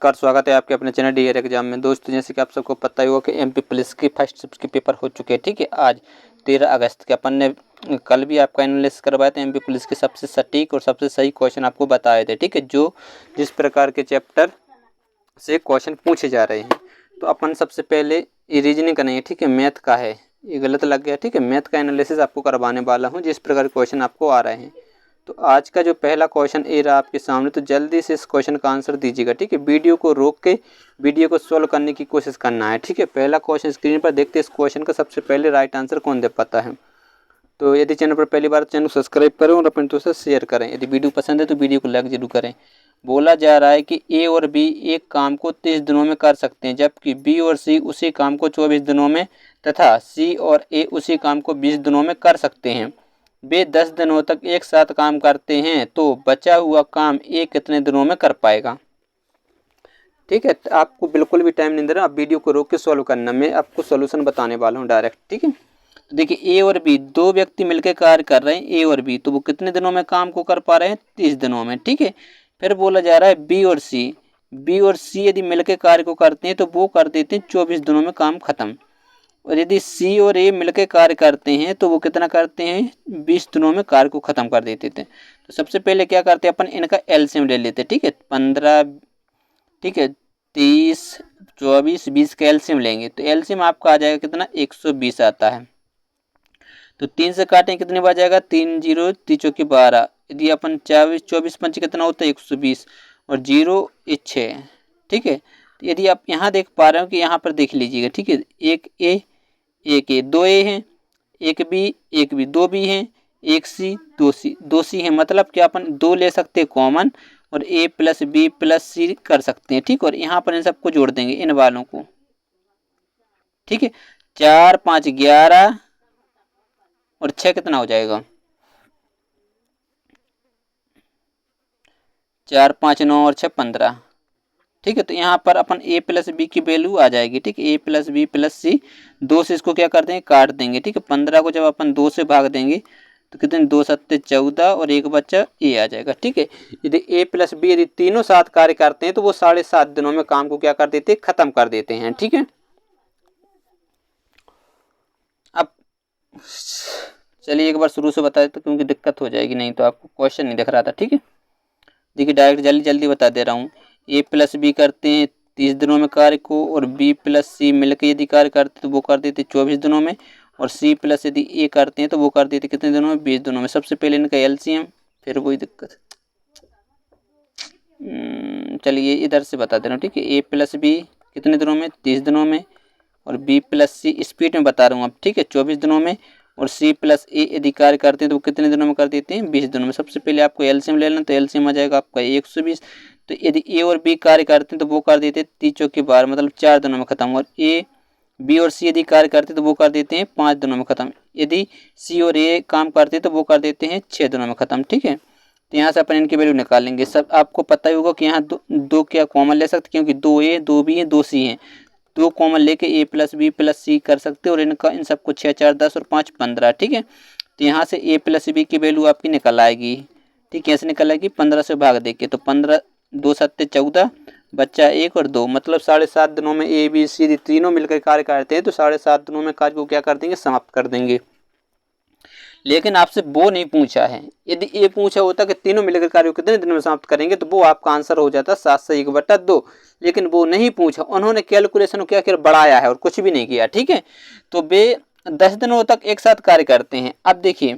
नमस्कार, स्वागत है आपके अपने चैनल डीआर एग्जाम में। दोस्तों, जैसे कि आप सबको पता ही होगा कि एमपी पुलिस की फर्स्ट शिफ्ट के पेपर हो चुके हैं। ठीक है, आज 13 अगस्त के अपन ने कल भी आपका एनालिसिस करवाए थे। एमपी पुलिस के सबसे सटीक और सबसे सही क्वेश्चन आपको बताए थे। ठीक है, जो जिस प्रकार के चैप्टर से क्वेश्चन पूछे जा रहे हैं, तो अपन सबसे पहले ये रीजनिंग का नहीं है। ठीक है, मैथ का है, ये गलत लग गया। ठीक है, मैथ का एनालिसिस आपको करवाने वाला हूँ जिस प्रकार के क्वेश्चन आपको आ रहे हैं। तो आज का जो पहला क्वेश्चन ए रहा आपके सामने, तो जल्दी से इस क्वेश्चन का आंसर दीजिएगा। ठीक है, वीडियो को रोक के वीडियो को सॉल्व करने की कोशिश करना है। ठीक है, पहला क्वेश्चन स्क्रीन पर देखते हैं। इस क्वेश्चन का सबसे पहले राइट आंसर कौन दे पाता है। तो यदि चैनल पर पहली बार, चैनल सब्सक्राइब करें और अपने दोस्तों से शेयर करें। यदि वीडियो पसंद है तो वीडियो को लाइक जरूर करें। बोला जा रहा है कि ए और बी एक काम को 30 दिनों में कर सकते हैं, जबकि बी और सी उसी काम को 24 दिनों में तथा सी और ए उसी काम को 20 दिनों में कर सकते हैं। वे 10 दिनों तक एक साथ काम करते हैं, तो बचा हुआ काम ए कितने दिनों में कर पाएगा। ठीक है, तो आपको बिल्कुल भी टाइम नहीं दे रहा, आप वीडियो को रोक के सॉल्व करना। मैं आपको सॉल्यूशन बताने वाला हूँ डायरेक्ट। ठीक है, तो देखिए ए और बी दो व्यक्ति मिलकर कार्य कर रहे हैं, ए और बी, तो वो कितने दिनों में काम को कर पा रहे हैं, 30 दिनों में। ठीक है, फिर बोला जा रहा है बी और सी यदि मिलकर कार्य को करते हैं तो वो कर देते हैं 24 दिनों में काम खत्म। और यदि सी और ए मिलकर कार्य करते हैं तो वो कितना करते हैं, 20 दिनों में कार्य को खत्म कर देते थे। तो सबसे पहले क्या करते हैं, अपन इनका एलसीएम ले लेते हैं। ठीक है, 15, ठीक है, 30, 24, 20 का एलसीएम लेंगे तो एलसीएम आपका आ जाएगा कितना, 120 आता है। तो 3 से काटें कितने बार जाएगा, 3 0 3 चौके 12। यदि अपन 24 पंच कितना होता है, 120 और 0 6। ठीक है, तो यदि आप यहाँ देख पा रहे हो कि यहाँ पर देख लीजिएगा। ठीक है, एक ए, दो ए हैं, एक बी, दो बी हैं, एक सी, दो सी है। मतलब कि अपन दो ले सकते हैं कॉमन और ए प्लस बी प्लस सी कर सकते हैं। ठीक, और यहाँ पर इन सबको जोड़ देंगे, इन वालों को। ठीक है, 4 5 11 और 6 कितना हो जाएगा, 4 5 9 और 6 15। ठीक है, तो यहाँ पर अपन a प्लस बी की वैल्यू आ जाएगी। ठीक है, a प्लस बी प्लस सी, 2 से इसको क्या कर देंगे, काट देंगे। ठीक है, 15 को जब अपन 2 से भाग देंगे तो कितने, 2 7 14 और एक बच्चा a आ जाएगा। ठीक है, यदि a प्लस बी यदि तीनों साथ कार्य करते हैं तो वो 7.5 दिनों में काम को क्या कर देते हैं, खत्म कर देते हैं। ठीक है, अब चलिए एक बार शुरू से बता देते क्योंकि दिक्कत हो जाएगी, नहीं तो आपको क्वेश्चन नहीं दिख रहा था। ठीक है, देखिए डायरेक्ट जल्दी बता दे रहा हूँ। ए प्लस बी करते हैं 30 दिनों में कार्य को, और बी प्लस सी मिलकर यदि कार्य करते तो वो कर देते 24 दिनों में, और सी प्लस यदि ए करते हैं तो वो कर देते कितने दिनों में, 20 दिनों में। सबसे पहले इनका एलसीएम, फिर वही दिक्कत। चलिए इधर से बता दे रहा हूँ। ठीक है, ए प्लस बी कितने दिनों में, 30 दिनों में, और बी प्लस सी स्पीड में बता रहा हूँ अब। ठीक है, 24 दिनों में, और सी प्लस ए यदि कार्य करते हैं तो वो कितने दिनों में कर देते हैं, 20 दिनों में। सबसे पहले आपको एलसीएम ले लेना, तो एलसीएम आ जाएगा आपका 120। तो यदि ए और बी कार्य करते हैं तो वो कर देते हैं 30 चौके 12, मतलब 4 दिनों में खत्म। और ए बी और सी यदि कार्य करते हैं तो वो कर देते हैं 5 दिनों में खत्म। यदि सी और ए काम करते हैं तो वो कर देते हैं 6 दिनों में खत्म। ठीक है, तो यहाँ से अपन इनकी वैल्यू निकालेंगे। सब आपको पता ही होगा कि यहाँ दो क्या कॉमन ले सकते, क्योंकि 2 ए 2 बी है 2 सी हैं, 2 कॉमन लेके ए प्लस बी प्लस सी कर सकते हैं, और इनका इन सबको 6 4 10 और 5 15। ठीक है, तो यहाँ से ए प्लस बी की वैल्यू आपकी निकल आएगी। ठीक है, ऐसे निकल आएगी 15 से भाग देके, तो 15 2 7 14, बच्चा 1 और 2, मतलब 7.5 दिनों में ए बी सी तीनों मिलकर कार्य करते हैं, तो 7.5 दिनों में कार्य को क्या कर देंगे, समाप्त कर देंगे। लेकिन आपसे वो नहीं पूछा है। यदि ये पूछा होता कि तीनों मिलकर कार्य को कितने दिन में समाप्त करेंगे तो वो आपका आंसर हो जाता 7 से 1/2। लेकिन वो नहीं पूछा, उन्होंने कैलकुलेशन को क्या किया, बढ़ाया है और कुछ भी नहीं किया। ठीक है, तो वे 10 दिनों तक एक साथ कार्य करते हैं। अब देखिए,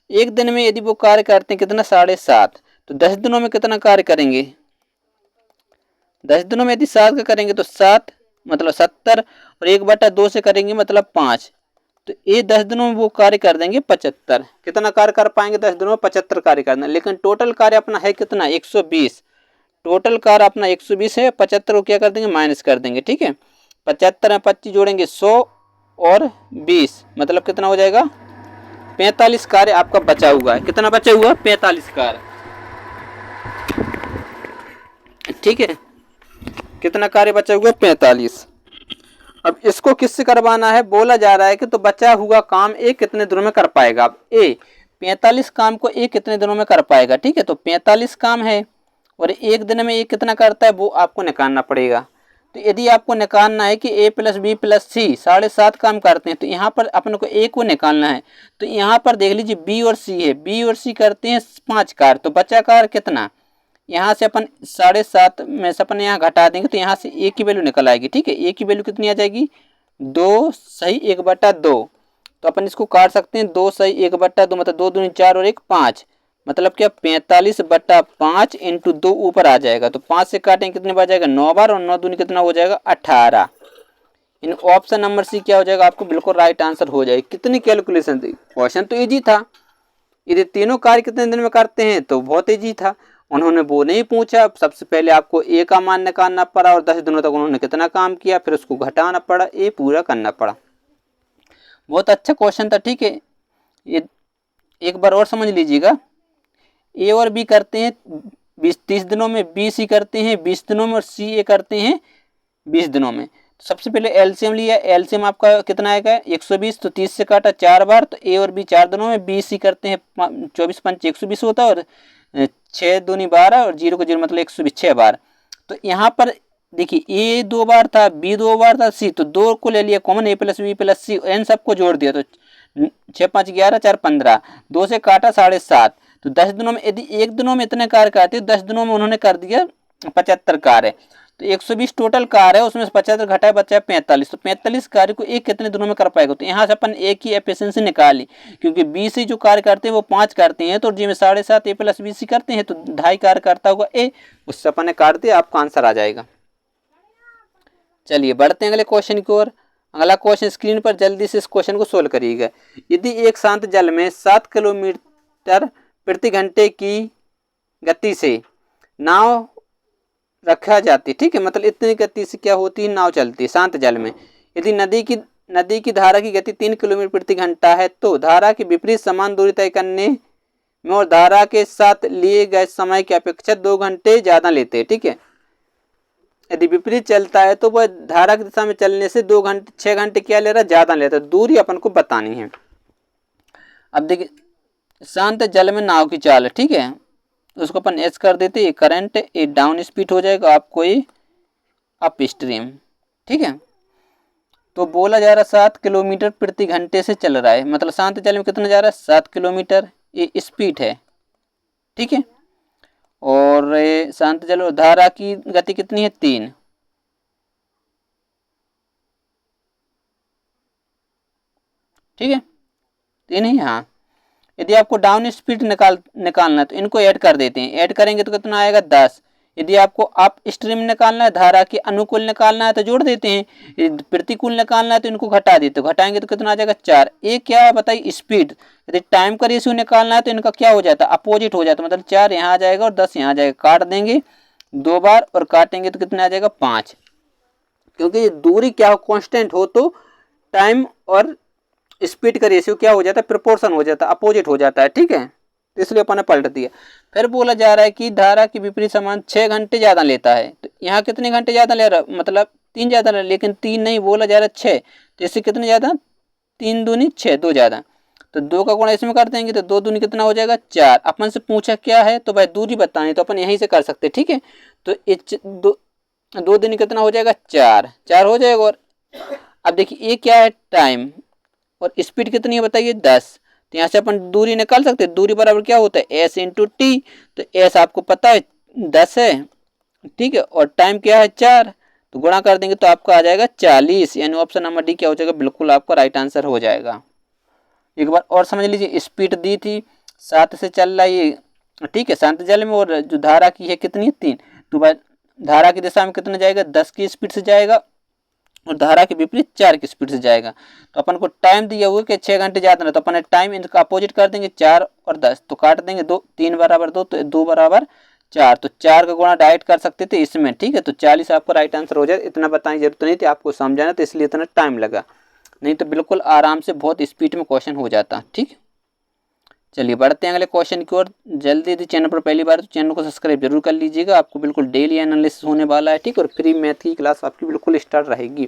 एक दिन में यदि वो कार्य करते हैं कितना, 7.5, तो 10 दिनों में कितना कार्य करेंगे, 10 दिनों में यदि 7 का करेंगे तो 7 मतलब 70, और 1/2 से करेंगे मतलब 5, तो ये 10 दिनों में वो कार्य कर देंगे 75। कितना कार्य कर पाएंगे 10 दिनों में, 75 कार्य करना। लेकिन टोटल कार्य अपना है कितना, 120। टोटल कार्य अपना 120 है, 75 को क्या कर देंगे, माइनस कर देंगे। ठीक है, 75 में 25 जोड़ेंगे 100 और 20, मतलब कितना हो जाएगा, 45 कार्य आपका बचा हुआ है। कितना बचा हुआ, 45 कार्य। ठीक है, कितना कार्य बचा हुआ, 45। अब इसको किससे करवाना है, बोला जा रहा है कि तो बचा हुआ काम ए कितने दिनों में कर पाएगा। अब ए 45 काम को ए कितने दिनों में कर पाएगा। ठीक है, तो 45 काम है और एक दिन में ये कितना करता है वो आपको निकालना पड़ेगा। तो यदि आपको निकालना है कि a प्लस बी प्लस सी 7.5 काम करते हैं, तो यहाँ पर अपन को a को निकालना है। तो यहाँ पर देख लीजिए b और c है, b और c करते हैं 5 कार्य, तो बचा कार्य कितना, यहाँ से अपन 7.5 में से अपन यहाँ घटा देंगे तो यहाँ से a की वैल्यू निकल आएगी। ठीक है, a की वैल्यू कितनी आ जाएगी, 2 सही 1/2। तो अपन इसको काट सकते हैं, 2 सही 1/2 मतलब 2 दूनी 4 और 1 5, मतलब क्या 45/5 इंटू 2 ऊपर आ जाएगा। तो 5 से काटेंगे कितने बार जाएगा, 9 बार, और 9 दूनी कितना हो जाएगा 18। इन ऑप्शन नंबर सी क्या हो जाएगा, आपको बिल्कुल राइट आंसर हो जाएगी। कितनी कैलकुलेशन थी, क्वेश्चन तो इजी था। यदि तीनों कार्य कितने दिन में करते हैं तो बहुत इजी था। उन्होंने वो नहीं पूछा, सबसे पहले आपको ए का मान निकालना पड़ा और 10 दिनों तक उन्होंने कितना काम किया, फिर उसको घटाना पड़ा, ए पूरा करना पड़ा। बहुत अच्छा क्वेश्चन था। ठीक है, ये एक बार और समझ लीजिएगा। ए और बी करते हैं 20-30 दिनों में, बी सी करते हैं 20 दिनों में, और सी ए करते हैं 20 दिनों में। तो सबसे पहले एलसीएम लिया, एलसीएम आपका कितना आएगा 120, तो 30 से काटा 4 बार, तो ए और बी 4 दिनों में, बी सी करते हैं 24×5 120 होता है, और 6 दूनी 12 और 0 को 0 मतलब 120 6 बार। तो यहाँ पर देखिए ए 2 बार था, बी 2 बार था, सी तो 2 को ले लिया कॉमन, ए प्लस बी प्लस सी, इन सबको जोड़ दिया तो 6 5 11 4 15, 2 से काटा 7.5। तो 10 दिनों में, यदि एक दिनों में इतने कार्य करते, 10 दिनों में उन्होंने कर दिया 75 कार्य। तो 120 टोटल कार्य है, उसमें से 75 घटाए बचा 45। तो 45 कार्य को एक कितने दिनों में कर पाएगा, तो यहाँ से अपन एक ही एफिशिएंसी निकाली, क्योंकि बी सी जो कार्य करते हैं वो 5 करते हैं, तो जिसमें 7.5 ए प्लस बी सी करते हैं तो 2.5 कार्य करता होगा ए, उससे अपन ने काट दिया, आपका आंसर आ जाएगा। चलिए बढ़ते हैं अगले क्वेश्चन की ओर। अगला क्वेश्चन स्क्रीन पर जल्दी से इस क्वेश्चन को सोल्व करिएगा। यदि एक शांत जल में 7 किलोमीटर प्रति घंटे की गति से नाव रखा जाती, ठीक है, मतलब इतनी गति से क्या होती है, नाव चलती है शांत जल में। यदि नदी की धारा की गति 3 किलोमीटर प्रति घंटा है, तो धारा की विपरीत समान दूरी तय करने में और धारा के साथ लिए गए समय की अपेक्षा 2 घंटे ज्यादा लेते हैं। ठीक है, यदि विपरीत चलता है तो वह धारा की दिशा में चलने से 6 घंटे क्या ले रहा है, ज्यादा लेता है। दूरी अपन को बतानी है। अब देखिए शांत जल में नाव की चाल है, ठीक है, उसको अपन एच कर देते, ये करंट ये डाउन स्पीड हो जाएगा, आपको ये अप स्ट्रीम। ठीक है, तो बोला जा रहा 7 किलोमीटर प्रति घंटे से चल रहा है, मतलब शांत जल में कितना जा रहा है 7 किलोमीटर, ये स्पीड है। ठीक है, और शांत जल और धारा की गति कितनी है 3। ठीक है, 3 ही। हाँ, यदि आपको डाउन स्पीड निकालना है तो इनको ऐड कर देते हैं, ऐड करेंगे तो कितना आएगा 10। यदि आपको अप स्ट्रीम निकालना है, धारा के अनुकूल निकालना है तो जोड़ देते हैं, यदि प्रतिकूल निकालना है तो इनको घटा देते, घटाएंगे तो कितना आ जाएगा 4। ये क्या है बताइए, स्पीड। यदि टाइम का रेशियो निकालना है तो इनका क्या हो जाता है, अपोजिट हो जाता है, मतलब 4 यहाँ आ जाएगा और 10 यहाँ आ जाएगा। काट देंगे 2 बार और काटेंगे तो कितना आ जाएगा 5, क्योंकि दूरी क्या हो कॉन्स्टेंट हो तो टाइम और स्पीड का रेशियो क्या हो जाता है, प्रोपोर्शन हो जाता है, अपोजिट हो जाता है। ठीक है, तो इसलिए अपन ने पलट दिया। फिर बोला जा रहा है कि धारा की विपरीत समान 6 घंटे ज़्यादा लेता है, तो यहाँ कितने घंटे ज़्यादा ले रहा, मतलब 3 ज़्यादा ले, लेकिन 3 नहीं बोला जा रहा 6, तो इससे कितने ज़्यादा, 3 दूनी 6, 2 ज़्यादा, तो 2 का गुणा इसमें कर देंगे तो 2 दूनी कितना हो जाएगा 4। अपन से पूछा क्या है, तो भाई दूरी बतानी, तो अपन यहीं से कर सकते। ठीक है, तो 2 दूनी कितना हो जाएगा 4, 4 हो जाएगा। और अब देखिए ये क्या है टाइम, और स्पीड कितनी है बताइए 10, तो यहाँ से अपन दूरी निकाल सकते हैं। दूरी बराबर क्या होता है एस इंटू टी, तो एस आपको पता है 10 है। ठीक है, और टाइम क्या है 4, तो गुणा कर देंगे तो आपका आ जाएगा 40, यानी ऑप्शन नंबर डी क्या हो जाएगा, बिल्कुल आपका राइट आंसर हो जाएगा। एक बार और समझ लीजिए, स्पीड दी थी 7 से चल रहा है ये, ठीक है, शांत जल में, और जो धारा की है कितनी है 3, तो भाई धारा की दिशा में कितना जाएगा 10 की स्पीड से जाएगा, और धारा के विपरीत 4 की स्पीड से जाएगा। तो अपन को टाइम दिया हुआ कि 6 घंटे ज़्यादा ना, तो अपन टाइम इनका अपोजिट कर देंगे 4 और 10, तो काट देंगे 2, 3 बराबर 2, तो 2 बराबर 4, तो 4 का गुणा डायरेक्ट कर सकते थे इसमें। ठीक है, तो 40 आपका राइट आंसर हो जाए। इतना बताने की जरूरत नहीं थी आपको समझाना, तो इसलिए इतना टाइम लगा, नहीं तो बिल्कुल आराम से बहुत स्पीड में क्वेश्चन हो जाता। ठीक, चलिए बढ़ते हैं अगले क्वेश्चन की ओर। जल्दी यदि चैनल पर पहली बार तो चैनल को सब्सक्राइब जरूर कर लीजिएगा, आपको बिल्कुल डेली एनालिसिस होने वाला है। ठीक, और फ्री मैथ की क्लास आपकी बिल्कुल स्टार्ट रहेगी।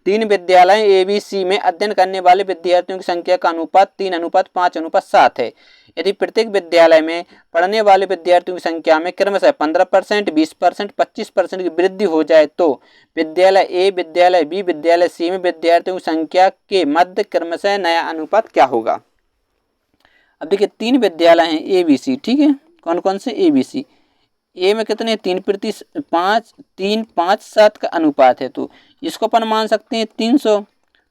तीन विद्यालय ABC में अध्ययन करने वाले विद्यार्थियों की संख्या का अनुपात 3:5:7 है। यदि प्रत्येक विद्यालय में पढ़ने वाले विद्यार्थियों की संख्या में क्रमशः 15%, 20%, 25% की वृद्धि हो जाए तो विद्यालय A, विद्यालय B, विद्यालय C में विद्यार्थियों की संख्या के मध्य क्रमशः नया अनुपात क्या होगा। अब देखिए तीन विद्यालय हैं ABC, ठीक है, कौन कौन से ABC। ए में कितने 3:5:7 का अनुपात है, तो इसको अपन मान सकते हैं 300,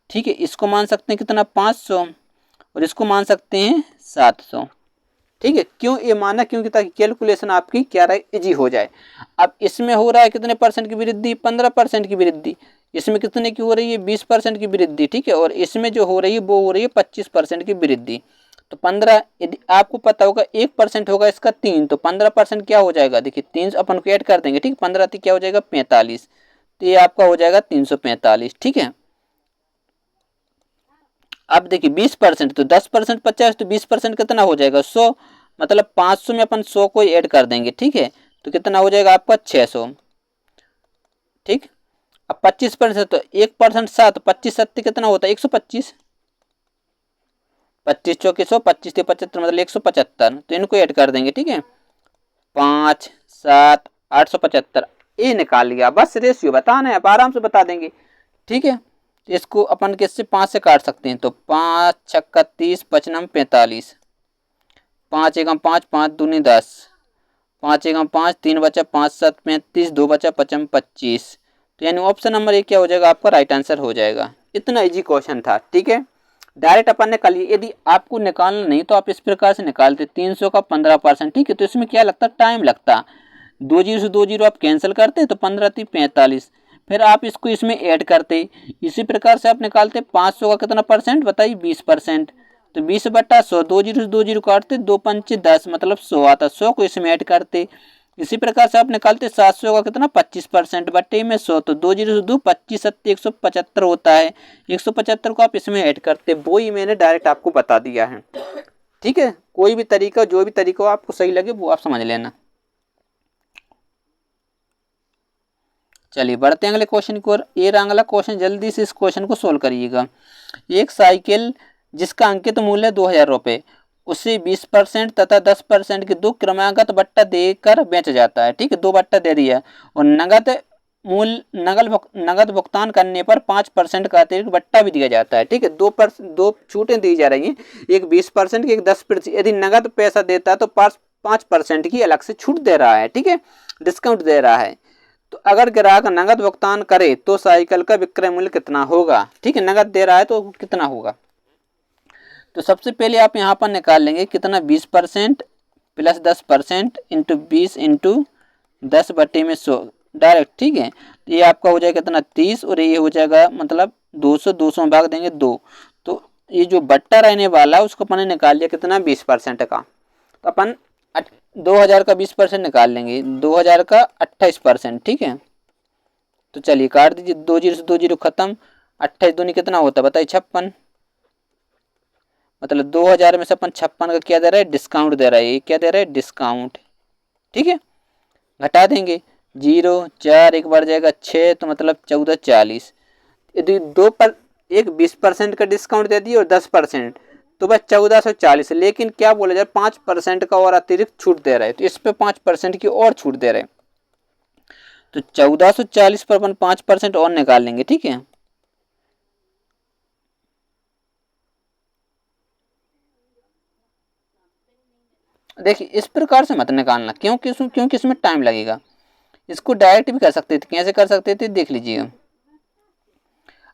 ठीक है, इसको मान सकते हैं कितना 500 और इसको मान सकते हैं 700, ठीक है। क्यों ये माना, क्योंकि ताकि कैलकुलेशन आपकी क्या रहे, इजी हो जाए। अब इसमें हो रहा है कितने परसेंट की वृद्धि, 15% की वृद्धि, इसमें कितने की हो रही है 20% की वृद्धि, ठीक है, और इसमें जो हो रही है वो हो रही है 25% की वृद्धि। तो 15, यदि आपको पता होगा 1% होगा इसका 3, तो 15% क्या हो जाएगा, देखिए 3 अपन को ऐड कर देंगे, ठीक, 15 क्या हो जाएगा 45, तो ये आपका हो जाएगा 345, ठीक है। अब देखिए 20%, तो 10% 50, तो 20% कितना हो जाएगा 100, मतलब 500 में अपन 100 को ऐड कर देंगे, ठीक है, तो कितना हो जाएगा आपका 600, ठीक। अब 25%, तो 1% 7, 25 7 कितना होता है 125, 25 चौके 100, 25 से 75 मतलब 175, तो इनको ऐड कर देंगे, ठीक है, 5 7 875, ये निकाल लिया। बस रेशियो बताना है, आप आराम से बता देंगे, ठीक है। इसको अपन किससे 5 से काट सकते हैं, तो 5 छक्का 30, 5 नम 45, 5 एकम 5, 5 दूनी 10, 5 एकम 5, 3 बचा 5 7 35, 2 बचा 55 25, तो यानी ऑप्शन नंबर एक क्या हो जाएगा आपका राइट आंसर हो जाएगा। इतना इजी क्वेश्चन था, ठीक है, डायरेक्ट अपन ने कर लिया। यदि आपको निकालना नहीं तो आप इस प्रकार से निकालते 300 का 15%, ठीक है, तो इसमें क्या लगता, टाइम लगता, 2 जीरो से 2 जीरो आप कैंसिल करते तो 15 3 45, फिर आप इसको इसमें ऐड करते, इसी प्रकार से आप निकालते 500 का कितना परसेंट बताइए 20%, तो 20/100, 2 जीरो से 2 जीरो काटते 2 पंचे 10 मतलब 100 आता, 100 को इसमें ऐड करते, इसी प्रकार से आप निकालते 700 का कितना 25% बट्टे में 100, तो 2 जीरो से 2 25 7 175 होता है, 175 को आप इसमें ऐड करते, वो ही मैंने डायरेक्ट आपको बता दिया है, ठीक है। कोई भी तरीका, जो भी तरीका हो आपको सही लगे वो आप समझ लेना। चलिए बढ़ते हैं अगले क्वेश्चन की ओर। ये रहा अगला क्वेश्चन, जल्दी से इस क्वेश्चन को सोल्व करिएगा। एक साइकिल जिसका अंकित मूल्य 2000 रुपये उसे 20% तथा 10% के दो क्रमागत बट्टा देकर बेचा जाता है, ठीक है, 2 बट्टा दे दिया और नगद भुगतान करने पर 5% का अतिरिक्त बट्टा भी दिया जाता है, ठीक है। 2 छूटें दी जा रही हैं, एक 20% की, एक 10%। यदि नगद पैसा देता है तो 5% की अलग से छूट दे रहा है, ठीक है, डिस्काउंट दे रहा है। तो अगर ग्राहक नगद भुगतान करे तो साइकिल का विक्रय मूल्य कितना होगा, ठीक है, नगद दे रहा है तो कितना होगा। तो सबसे पहले आप यहाँ पर निकाल लेंगे कितना 20% प्लस 10% इंटू 20 इंटू 10 बटे में 100 डायरेक्ट, ठीक है, तो ये आपका हो जाएगा कितना 30 और ये हो जाएगा मतलब 200 में भाग देंगे 2, तो ये जो बट्टा रहने वाला है उसको अपन ने निकाल लिया कितना 20% का, तो अपन 2000 का 20% निकाल लेंगे, 2000 का 28%, ठीक है। तो चलिए काट दीजिए, 2 जीरो से 2 जीरो खत्म, 28 दूनी कितना होता है बताइए 56, मतलब 2000 में से अपन 56 का क्या दे रहा है डिस्काउंट दे रहा है, ये क्या दे रहा है डिस्काउंट, ठीक है, घटा देंगे 0 4 एक बार जाएगा 6, तो मतलब 1440। यदि एक 20% का डिस्काउंट दे दिए और 10%, तो बस 1440, लेकिन क्या बोला जाए 5% का और अतिरिक्त छूट दे रहे हैं, तो इस पे 5% की और छूट दे रहे हैं, तो 1440 पर अपन 5% और निकाल लेंगे, ठीक है। देखिए इस प्रकार से मत निकालना, क्योंकि इसमें टाइम लगेगा। इसको डायरेक्ट भी कर सकते थे, कैसे कर सकते थे देख लीजिए।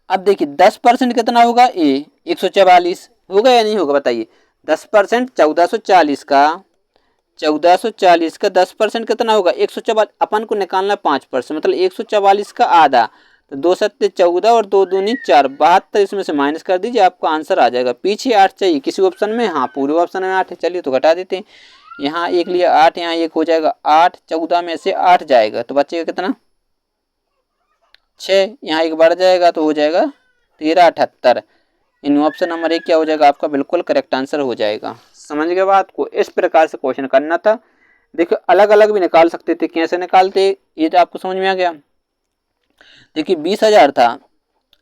अब देखिए 10% कितना होगा, ए 144 होगा या नहीं होगा बताइए, 10% 1440 का 10% कितना होगा 144, अपन को निकालना 5%, मतलब 144 का आधा, तो 2 सत्ते 14 और 2 दूनी 4, 72, इसमें से माइनस कर दीजिए आपका आंसर आ जाएगा। पीछे 8 चाहिए किसी ऑप्शन में, हाँ पूरे ऑप्शन में 8 है, चलिए तो घटा देते हैं, यहाँ एक लिया 8, यहाँ एक हो जाएगा 8, 14 में से 8 जाएगा तो बचेगा कितना 6, यहाँ एक बढ़ जाएगा तो हो जाएगा 1378। इन ऑप्शन नंबर 1 क्या हो जाएगा आपका बिल्कुल करेक्ट आंसर हो जाएगा। समझ गए बात को, इस प्रकार से क्वेश्चन करना था। देखिए अलग अलग भी निकाल सकते थे, कैसे निकालते ये तो आपको समझ में आ गया। देखिए 20,000 था,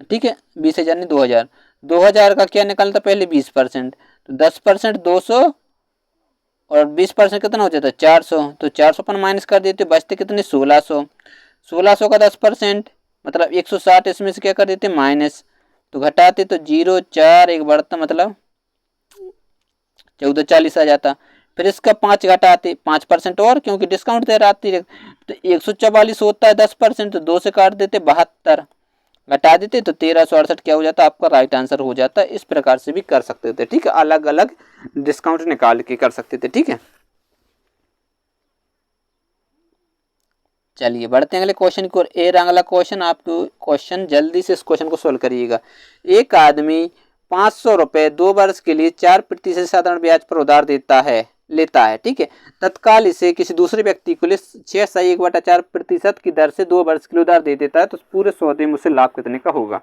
ठीक है, 20,000 नहीं 2,000, 2,000 का क्या निकलता पहले 20%, तो 10% 200 और 20% कितना हो जाता है 400, तो 400 पर माइनस कर देते बचते कितने 1600, 1600 का 10% मतलब 160, इसमें से क्या कर देते माइनस, तो घटाते तो 0 4 एक बढ़ता मतलब 1440 आ जाता। फिर इसका 5 घटाते 5% और, क्योंकि डिस्काउंट दे रहा थी, तो 144 होता है 10%, तो 2 से काट देते 72, घटा देते तो 1368 क्या हो जाता आपका राइट आंसर हो जाता। इस प्रकार से भी कर सकते थे, ठीक है, अलग अलग डिस्काउंट निकाल के कर सकते थे, ठीक है। चलिए बढ़ते हैं अगले क्वेश्चन की ओर। ए अगला क्वेश्चन, आपको क्वेश्चन जल्दी से इस क्वेश्चन को सोल्व करिएगा। एक आदमी 500 रुपए 2 वर्ष के लिए 4% साधारण ब्याज पर उधार लेता है, ठीक है। तत्काल इसे किसी दूसरे व्यक्ति को लिए 6.1/4% की दर से 2 वर्ष के लिए उधार दे देता है, तो पूरे सौदे में उसे लाभ कितने का होगा।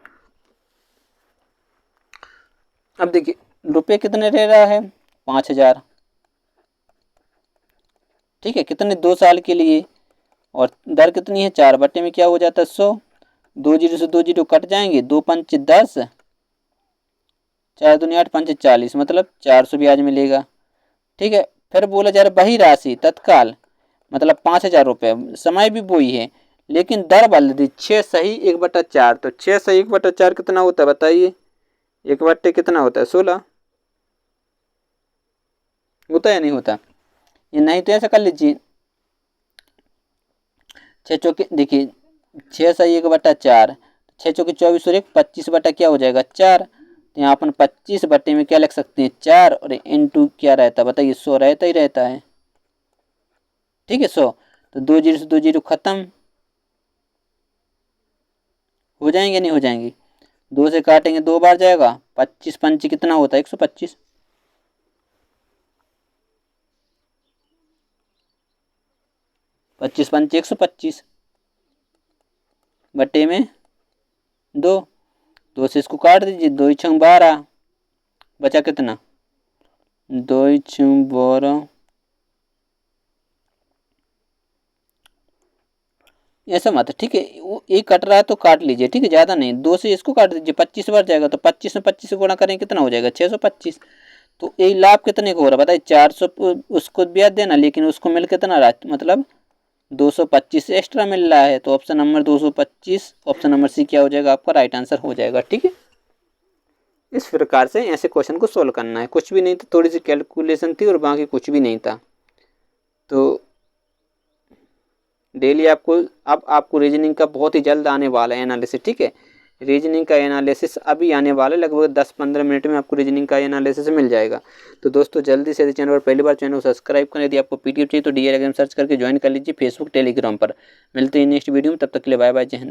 अब देखिए रुपए कितने ले रहा है 5,000, ठीक है, कितने 2 साल के लिए, और दर कितनी है 4 बटे में क्या हो जाता है 100, 2 जीरो से 2 जीरो कट जाएंगे, 2 पंच 10, 4 दूनी 8 पंच 40, मतलब 400 ब्याज मिलेगा, ठीक है। फिर बोला जा रहा वही राशि तत्काल मतलब 5,000 रुपये, समय भी वही है, लेकिन दर बदल दी 6/1/4, तो 6/1/4 कितना होता है बताइए, 1 बट्टे कितना होता है 16, होता है नहीं होता, ये नहीं तो ऐसा कर लीजिए 6 चौके देखिए 6/1/4, 6 चौके 24 और 1 25 बटा क्या हो जाएगा 4, तो यहाँ अपन 25 बटे में क्या लिख सकते हैं 4, और इनटू क्या रहता है बताइए 100 रहता ही रहता है, ठीक है 100, तो 2 जीरो से 2 जीरो खत्म हो जाएंगे नहीं हो जाएंगे, 2 से काटेंगे 2 बार जाएगा, 25 पंच कितना होता है 125, 25 पंच 125 बटे में 2, 2 से इसको काट दीजिए, 2 छंग 12, बचा कितना 2 छंग 12, ऐसा मत, ठीक है, एक कट रहा है तो काट लीजिए, ठीक है, ज़्यादा नहीं, 2 से इसको काट दीजिए 25 बार जाएगा, तो 25 में 25 से गुणा करें कितना हो जाएगा 625, तो ये लाभ कितने का हो रहा है बताइए 400 उसको ब्याज देना, लेकिन उसको मिल कितना रहा मतलब 225 एक्स्ट्रा मिल रहा है, तो option number 225, option number C क्या हो जाएगा आपका राइट आंसर हो जाएगा, ठीक है। इस प्रकार से ऐसे क्वेश्चन को सोल्व करना है, कुछ भी नहीं था, थोड़ी सी कैलकुलेशन थी और बाकी कुछ भी नहीं था। तो डेली अब आपको रीजनिंग का बहुत ही जल्द आने वाला है एनालिसिस, ठीक है, रीजनिंग का एनालिसिस अभी आने वाला है, लगभग 10-15 मिनट में आपको रीजनिंग का एनालिसिस मिल जाएगा। तो दोस्तों जल्दी से चैनल पर पहली बार चैनल को सब्सक्राइब करें, यदि आपको पीडीएफ चाहिए तो डीआर एग्जाम सर्च करके ज्वाइन कर लीजिए फेसबुक टेलीग्राम पर। मिलते हैं नेक्स्ट वीडियो में, तब तक के लिए बाय बाय, जय हिंद।